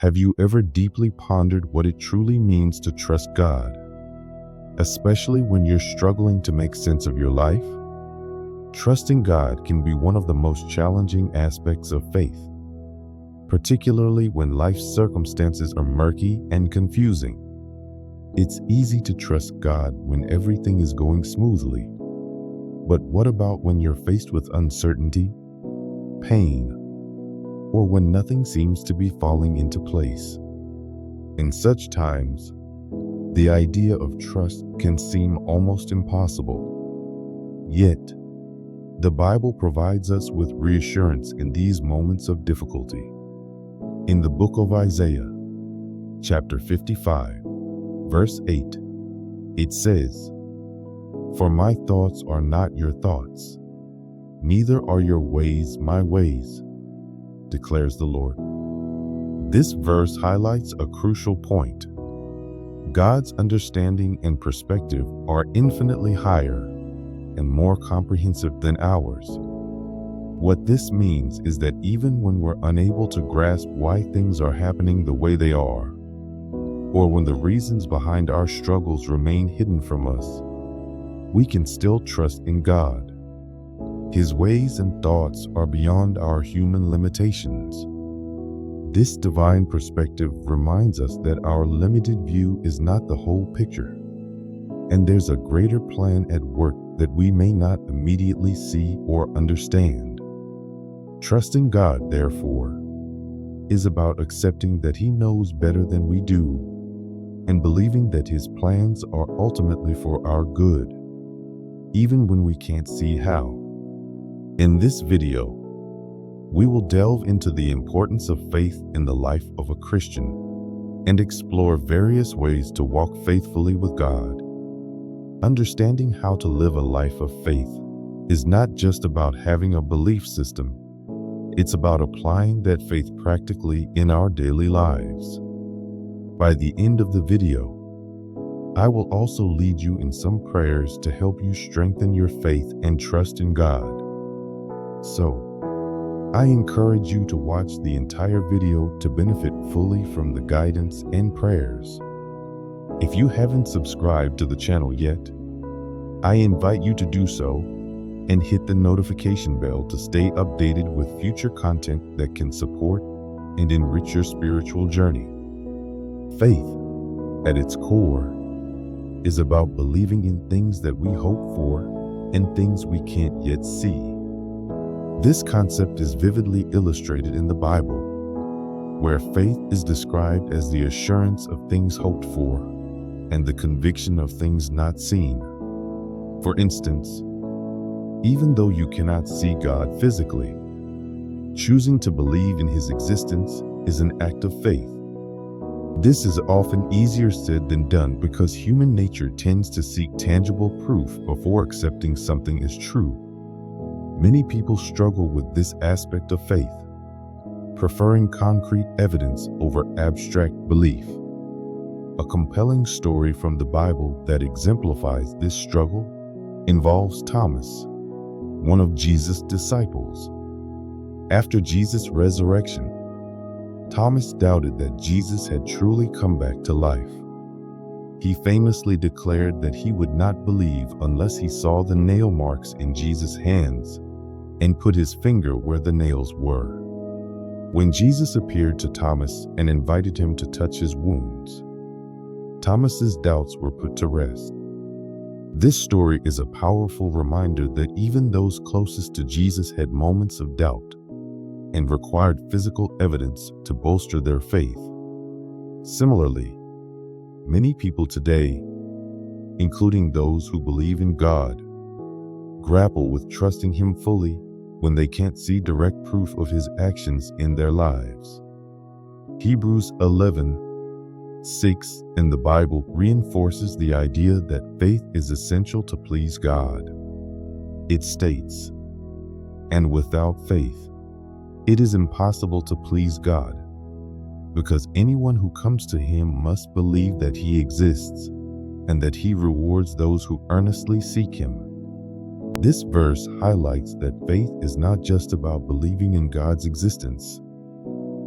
Have you ever deeply pondered what it truly means to trust God, especially when you're struggling to make sense of your life? Trusting God can be one of the most challenging aspects of faith, particularly when life's circumstances are murky and confusing. It's easy to trust God when everything is going smoothly. But what about when you're faced with uncertainty, pain, or when nothing seems to be falling into place? In such times, the idea of trust can seem almost impossible. Yet, the Bible provides us with reassurance in these moments of difficulty. In the book of Isaiah, chapter 55, verse 8, it says, "For my thoughts are not your thoughts, neither are your ways my ways, declares the Lord." This verse highlights a crucial point. God's understanding and perspective are infinitely higher and more comprehensive than ours. What this means is that even when we're unable to grasp why things are happening the way they are, or when the reasons behind our struggles remain hidden from us, we can still trust in God. His ways and thoughts are beyond our human limitations. This divine perspective reminds us that our limited view is not the whole picture, and there's a greater plan at work that we may not immediately see or understand. Trusting God, therefore, is about accepting that He knows better than we do and believing that His plans are ultimately for our good, even when we can't see how. In this video, we will delve into the importance of faith in the life of a Christian and explore various ways to walk faithfully with God. Understanding how to live a life of faith is not just about having a belief system. It's about applying that faith practically in our daily lives. By the end of the video, I will also lead you in some prayers to help you strengthen your faith and trust in God. So, I encourage you to watch the entire video to benefit fully from the guidance and prayers. If you haven't subscribed to the channel yet, I invite you to do so and hit the notification bell to stay updated with future content that can support and enrich your spiritual journey. Faith, at its core, is about believing in things that we hope for and things we can't yet see. This concept is vividly illustrated in the Bible, where faith is described as the assurance of things hoped for and the conviction of things not seen. For instance, even though you cannot see God physically, choosing to believe in His existence is an act of faith. This is often easier said than done because human nature tends to seek tangible proof before accepting something as true. Many people struggle with this aspect of faith, preferring concrete evidence over abstract belief. A compelling story from the Bible that exemplifies this struggle involves Thomas, one of Jesus' disciples. After Jesus' resurrection, Thomas doubted that Jesus had truly come back to life. He famously declared that he would not believe unless he saw the nail marks in Jesus' hands and put his finger where the nails were. When Jesus appeared to Thomas and invited him to touch his wounds, Thomas's doubts were put to rest. This story is a powerful reminder that even those closest to Jesus had moments of doubt and required physical evidence to bolster their faith. Similarly, many people today, including those who believe in God, grapple with trusting Him fully when they can't see direct proof of His actions in their lives. Hebrews 11:6 in the Bible reinforces the idea that faith is essential to please God. It states, "And without faith, it is impossible to please God, because anyone who comes to Him must believe that He exists and that He rewards those who earnestly seek Him." This verse highlights that faith is not just about believing in God's existence.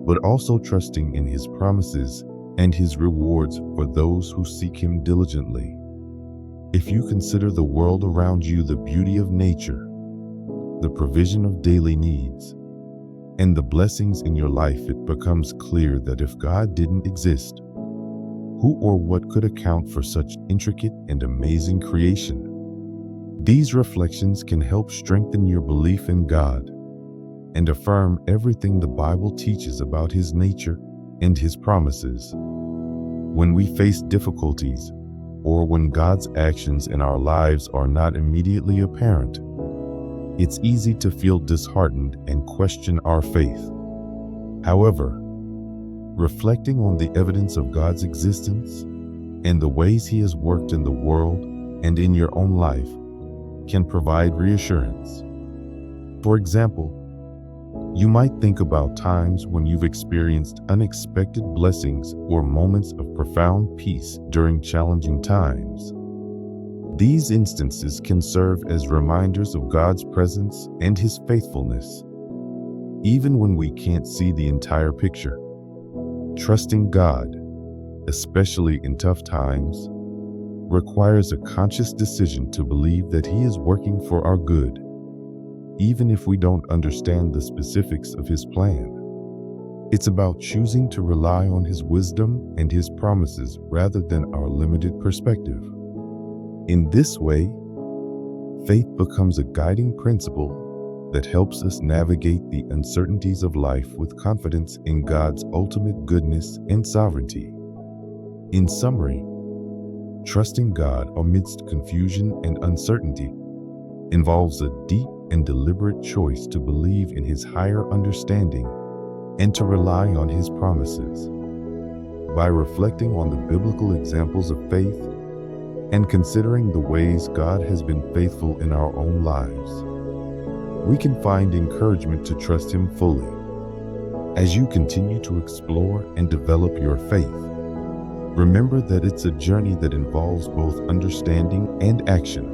but also trusting in His promises and His rewards for those who seek Him diligently. If you consider the world around you, the beauty of nature, the provision of daily needs, and the blessings in your life, it becomes clear that if God didn't exist, who or what could account for such intricate and amazing creation? These reflections can help strengthen your belief in God and affirm everything the Bible teaches about His nature and His promises. When we face difficulties, or when God's actions in our lives are not immediately apparent, it's easy to feel disheartened and question our faith. However, reflecting on the evidence of God's existence and the ways He has worked in the world and in your own life can provide reassurance. For example, you might think about times when you've experienced unexpected blessings or moments of profound peace during challenging times. These instances can serve as reminders of God's presence and His faithfulness, even when we can't see the entire picture. Trusting God, especially in tough times, requires a conscious decision to believe that He is working for our good, even if we don't understand the specifics of His plan. It's about choosing to rely on His wisdom and His promises rather than our limited perspective. In this way, faith becomes a guiding principle that helps us navigate the uncertainties of life with confidence in God's ultimate goodness and sovereignty. In summary, trusting God amidst confusion and uncertainty involves a deep and deliberate choice to believe in His higher understanding and to rely on His promises. By reflecting on the biblical examples of faith and considering the ways God has been faithful in our own lives, we can find encouragement to trust Him fully. As you continue to explore and develop your faith, remember that it's a journey that involves both understanding and action.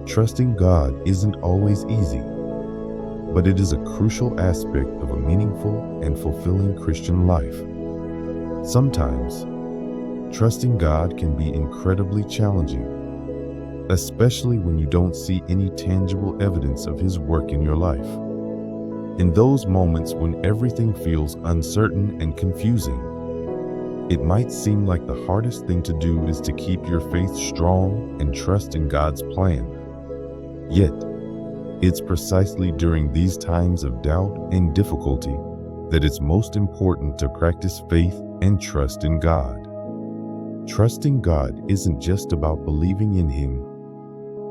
Trusting God isn't always easy, but it is a crucial aspect of a meaningful and fulfilling Christian life. Sometimes, trusting God can be incredibly challenging, especially when you don't see any tangible evidence of His work in your life. In those moments when everything feels uncertain and confusing, it might seem like the hardest thing to do is to keep your faith strong and trust in God's plan. Yet, it's precisely during these times of doubt and difficulty that it's most important to practice faith and trust in God. Trusting God isn't just about believing in Him.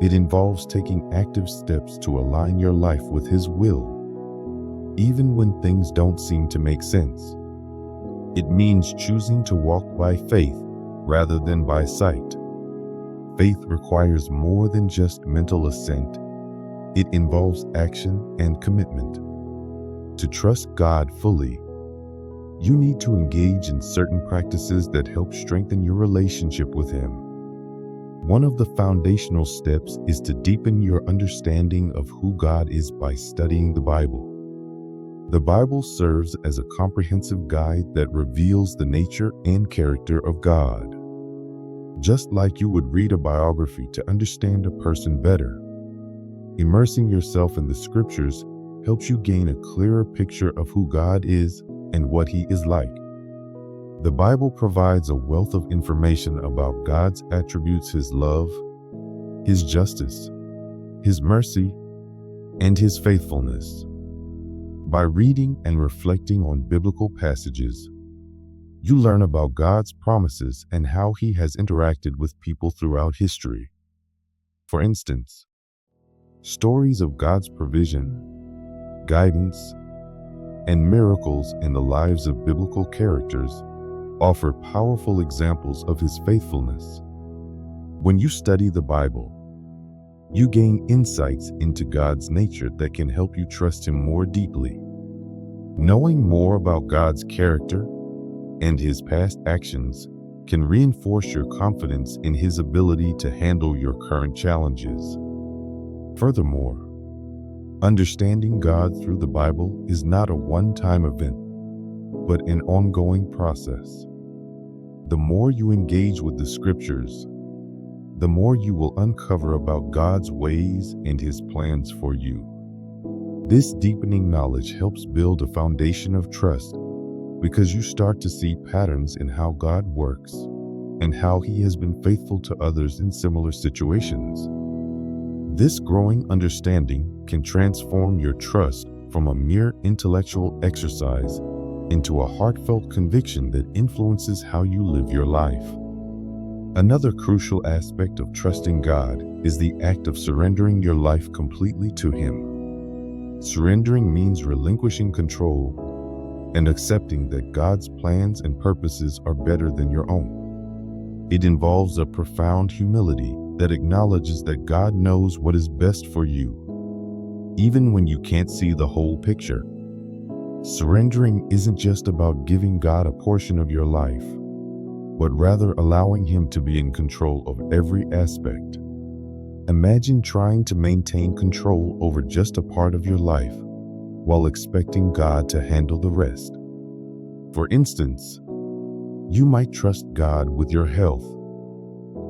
It involves taking active steps to align your life with His will, even when things don't seem to make sense. It means choosing to walk by faith rather than by sight. Faith requires more than just mental assent. It involves action and commitment. To trust God fully, you need to engage in certain practices that help strengthen your relationship with Him. One of the foundational steps is to deepen your understanding of who God is by studying the Bible. The Bible serves as a comprehensive guide that reveals the nature and character of God. Just like you would read a biography to understand a person better, immersing yourself in the Scriptures helps you gain a clearer picture of who God is and what He is like. The Bible provides a wealth of information about God's attributes: His love, His justice, His mercy, and His faithfulness. By reading and reflecting on biblical passages, you learn about God's promises and how He has interacted with people throughout history. For instance, stories of God's provision, guidance, and miracles in the lives of biblical characters offer powerful examples of His faithfulness. When you study the Bible, you gain insights into God's nature that can help you trust Him more deeply. Knowing more about God's character and His past actions can reinforce your confidence in His ability to handle your current challenges. Furthermore, understanding God through the Bible is not a one-time event. but an ongoing process. The more you engage with the scriptures, the more you will uncover about God's ways and His plans for you. This deepening knowledge helps build a foundation of trust because you start to see patterns in how God works and how He has been faithful to others in similar situations. This growing understanding can transform your trust from a mere intellectual exercise into a heartfelt conviction that influences how you live your life. Another crucial aspect of trusting God is the act of surrendering your life completely to Him. Surrendering means relinquishing control and accepting that God's plans and purposes are better than your own. It involves a profound humility that acknowledges that God knows what is best for you, even when you can't see the whole picture. Surrendering isn't just about giving God a portion of your life, but rather allowing Him to be in control of every aspect. Imagine trying to maintain control over just a part of your life while expecting God to handle the rest. For instance, you might trust God with your health,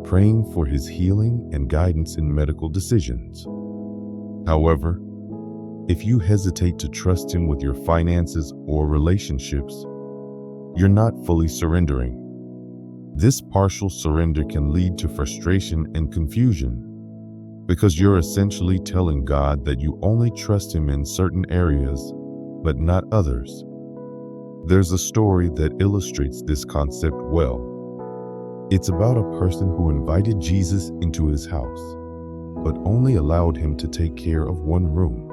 praying for His healing and guidance in medical decisions. However, if you hesitate to trust Him with your finances or relationships, you're not fully surrendering. This partial surrender can lead to frustration and confusion because you're essentially telling God that you only trust Him in certain areas, but not others. There's a story that illustrates this concept well. It's about a person who invited Jesus into his house, but only allowed Him to take care of one room.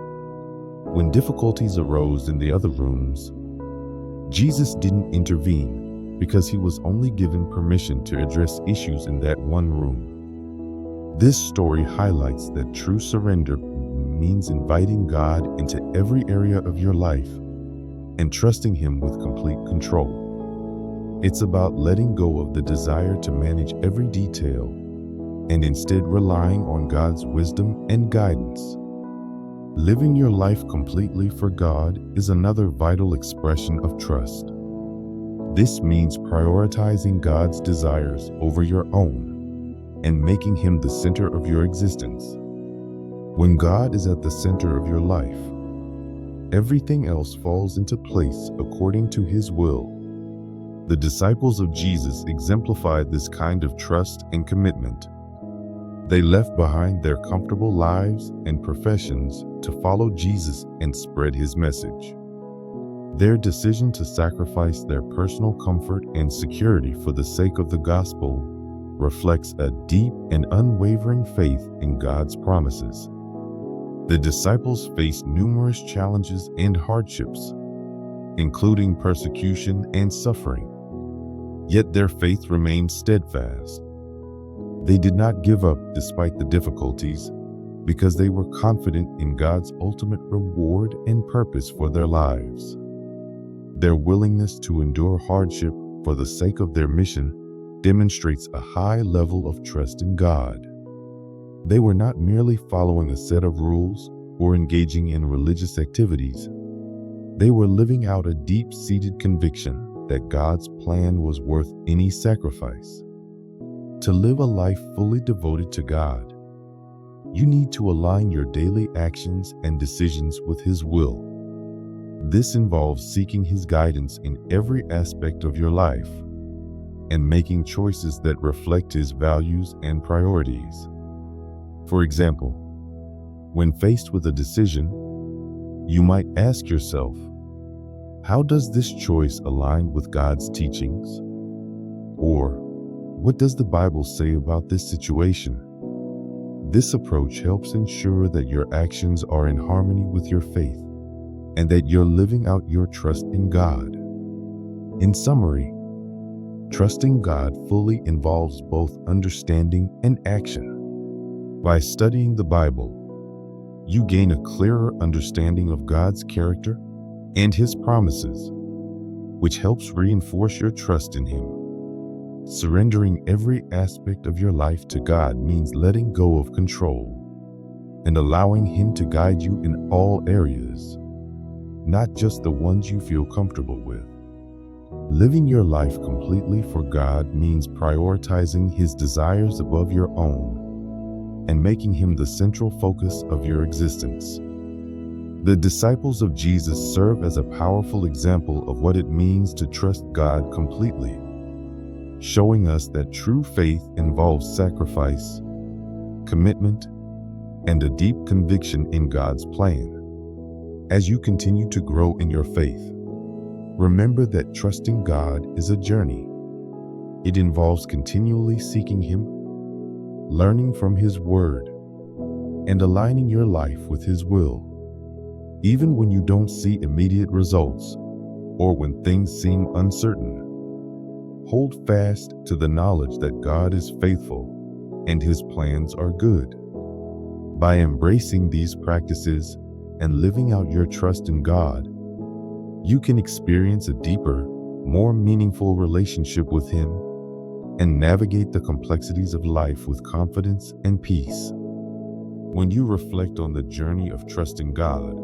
When difficulties arose in the other rooms, Jesus didn't intervene because He was only given permission to address issues in that one room. This story highlights that true surrender means inviting God into every area of your life and trusting Him with complete control. It's about letting go of the desire to manage every detail and instead relying on God's wisdom and guidance. Living your life completely for God is another vital expression of trust. This means prioritizing God's desires over your own and making Him the center of your existence. When God is at the center of your life, everything else falls into place according to His will. The disciples of Jesus exemplified this kind of trust and commitment. They left behind their comfortable lives and professions to follow Jesus and spread His message. Their decision to sacrifice their personal comfort and security for the sake of the gospel reflects a deep and unwavering faith in God's promises. The disciples faced numerous challenges and hardships, including persecution and suffering, yet their faith remained steadfast. They did not give up despite the difficulties because they were confident in God's ultimate reward and purpose for their lives. Their willingness to endure hardship for the sake of their mission demonstrates a high level of trust in God. They were not merely following a set of rules or engaging in religious activities. They were living out a deep-seated conviction that God's plan was worth any sacrifice. To live a life fully devoted to God, you need to align your daily actions and decisions with His will. This involves seeking His guidance in every aspect of your life and making choices that reflect His values and priorities. For example, when faced with a decision, you might ask yourself, how does this choice align with God's teachings? Or, what does the Bible say about this situation? This approach helps ensure that your actions are in harmony with your faith and that you're living out your trust in God. In summary, trusting God fully involves both understanding and action. By studying the Bible, you gain a clearer understanding of God's character and His promises, which helps reinforce your trust in Him. Surrendering every aspect of your life to God means letting go of control and allowing Him to guide you in all areas, not just the ones you feel comfortable with. Living your life completely for God means prioritizing His desires above your own and making Him the central focus of your existence. The disciples of Jesus serve as a powerful example of what it means to trust God completely, showing us that true faith involves sacrifice, commitment, and a deep conviction in God's plan. As you continue to grow in your faith, remember that trusting God is a journey. It involves continually seeking Him, learning from His Word, and aligning your life with His will. Even when you don't see immediate results or when things seem uncertain, hold fast to the knowledge that God is faithful and His plans are good. By embracing these practices and living out your trust in God, you can experience a deeper, more meaningful relationship with Him and navigate the complexities of life with confidence and peace. When you reflect on the journey of trusting God,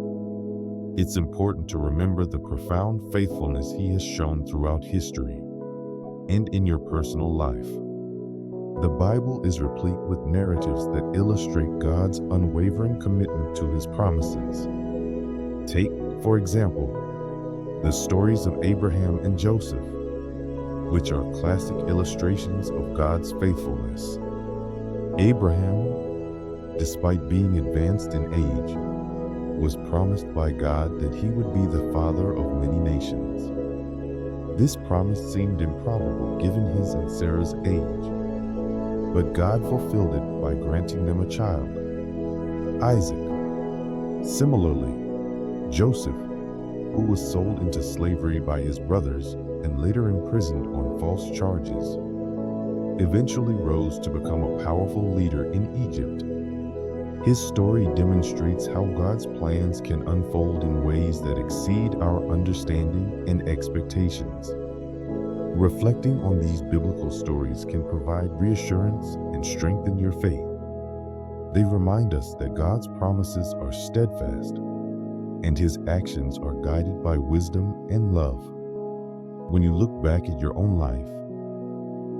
it's important to remember the profound faithfulness He has shown throughout history and in your personal life. The Bible is replete with narratives that illustrate God's unwavering commitment to His promises. Take, for example, the stories of Abraham and Joseph, which are classic illustrations of God's faithfulness. Abraham, despite being advanced in age, was promised by God that he would be the father of many nations. This promise seemed improbable given his and Sarah's age, but God fulfilled it by granting them a child, Isaac. Similarly, Joseph, who was sold into slavery by his brothers and later imprisoned on false charges, eventually rose to become a powerful leader in Egypt. His story demonstrates how God's plans can unfold in ways that exceed our understanding and expectations. Reflecting on these biblical stories can provide reassurance and strengthen your faith. They remind us that God's promises are steadfast and His actions are guided by wisdom and love. When you look back at your own life,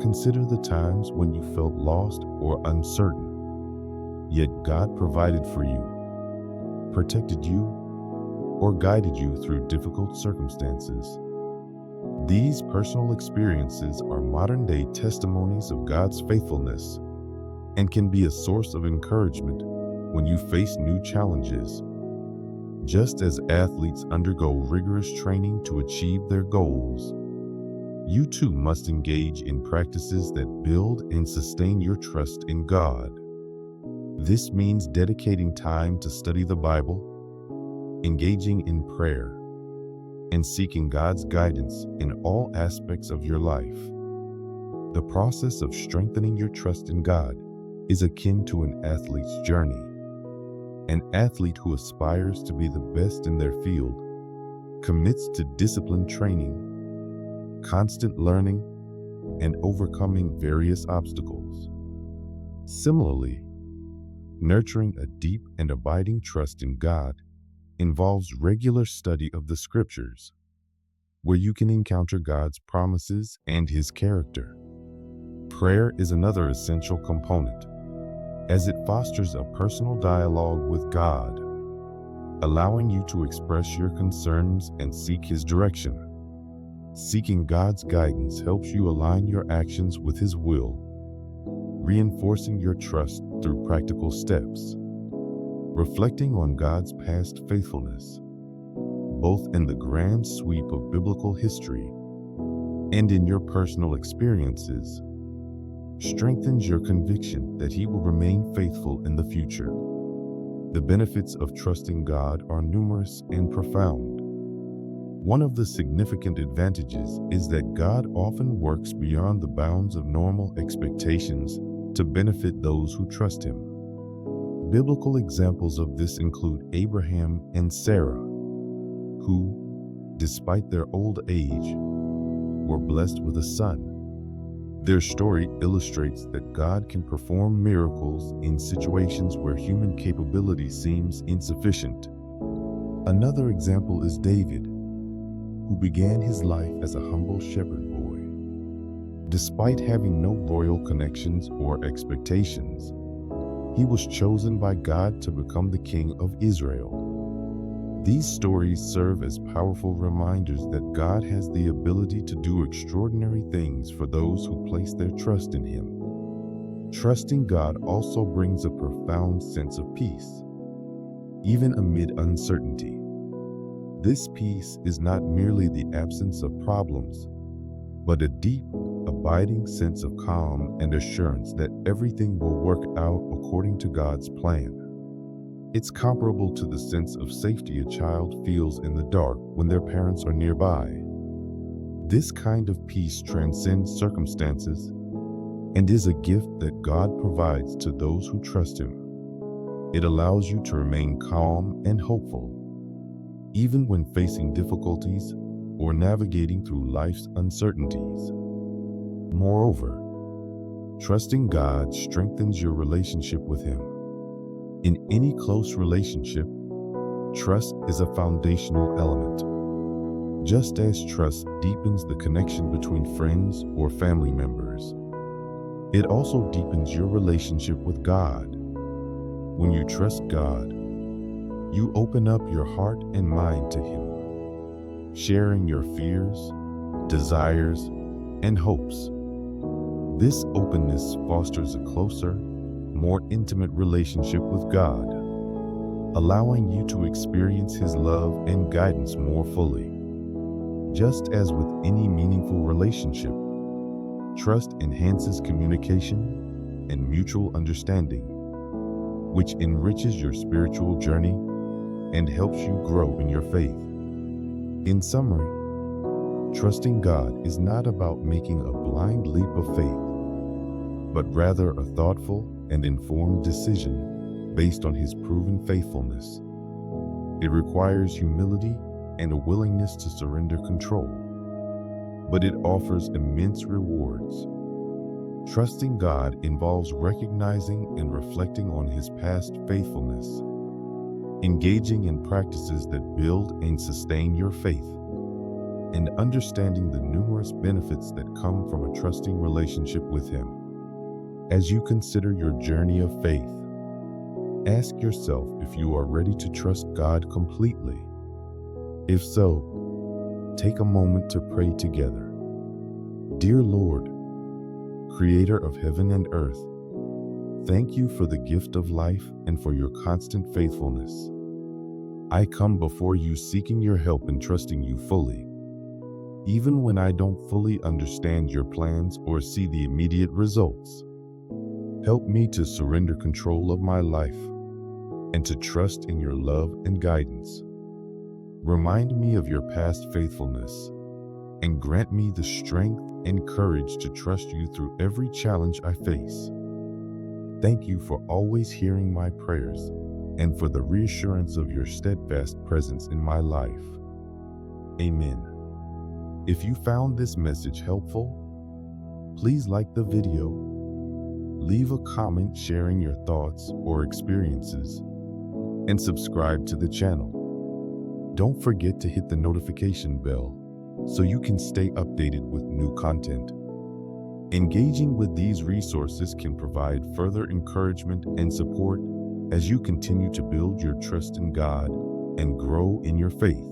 consider the times when you felt lost or uncertain. Yet God provided for you, protected you, or guided you through difficult circumstances. These personal experiences are modern-day testimonies of God's faithfulness and can be a source of encouragement when you face new challenges. Just as athletes undergo rigorous training to achieve their goals, you too must engage in practices that build and sustain your trust in God. This means dedicating time to study the Bible, engaging in prayer, and seeking God's guidance in all aspects of your life. The process of strengthening your trust in God is akin to an athlete's journey. An athlete who aspires to be the best in their field commits to disciplined training, constant learning, and overcoming various obstacles. Similarly, nurturing a deep and abiding trust in God involves regular study of the Scriptures, where you can encounter God's promises and His character. Prayer is another essential component, as it fosters a personal dialogue with God, allowing you to express your concerns and seek His direction. Seeking God's guidance helps you align your actions with His will, reinforcing your trust through practical steps. Reflecting on God's past faithfulness, both in the grand sweep of biblical history and in your personal experiences, strengthens your conviction that He will remain faithful in the future. The benefits of trusting God are numerous and profound. One of the significant advantages is that God often works beyond the bounds of normal expectations to benefit those who trust Him. Biblical examples of this include Abraham and Sarah, who, despite their old age, were blessed with a son. Their story illustrates that God can perform miracles in situations where human capability seems insufficient. Another example is David, who began his life as a humble shepherd boy. Despite having no royal connections or expectations, he was chosen by God to become the king of Israel. These stories serve as powerful reminders that God has the ability to do extraordinary things for those who place their trust in him. Trusting God also brings a profound sense of peace, even amid uncertainty. This peace is not merely the absence of problems, but a deep, abiding sense of calm and assurance that everything will work out according to God's plan. It's comparable to the sense of safety a child feels in the dark when their parents are nearby. This kind of peace transcends circumstances and is a gift that God provides to those who trust him. It allows you to remain calm and hopeful, even when facing difficulties or navigating through life's uncertainties. Moreover, trusting God strengthens your relationship with him. In any close relationship, trust is a foundational element. Just as trust deepens the connection between friends or family members, it also deepens your relationship with God. When you trust God, you open up your heart and mind to him, sharing your fears, desires, and hopes. This openness fosters a closer, more intimate relationship with God, allowing you to experience his love and guidance more fully. Just as with any meaningful relationship, trust enhances communication and mutual understanding, which enriches your spiritual journey and helps you grow in your faith. In summary, trusting God is not about making a blind leap of faith, but rather a thoughtful and informed decision based on his proven faithfulness. It requires humility and a willingness to surrender control, but it offers immense rewards. Trusting God involves recognizing and reflecting on his past faithfulness, engaging in practices that build and sustain your faith, and understanding the numerous benefits that come from a trusting relationship with him. As you consider your journey of faith, ask yourself if you are ready to trust God completely. If so, take a moment to pray together. Dear Lord, Creator of heaven and earth, thank you for the gift of life and for your constant faithfulness. I come before you seeking your help and trusting you fully. Even when I don't fully understand your plans or see the immediate results, help me to surrender control of my life and to trust in your love and guidance. Remind me of your past faithfulness and grant me the strength and courage to trust you through every challenge I face. Thank you for always hearing my prayers and for the reassurance of your steadfast presence in my life. Amen. If you found this message helpful, please like the video, leave a comment sharing your thoughts or experiences, and subscribe to the channel. Don't forget to hit the notification bell so you can stay updated with new content. Engaging with these resources can provide further encouragement and support as you continue to build your trust in God and grow in your faith.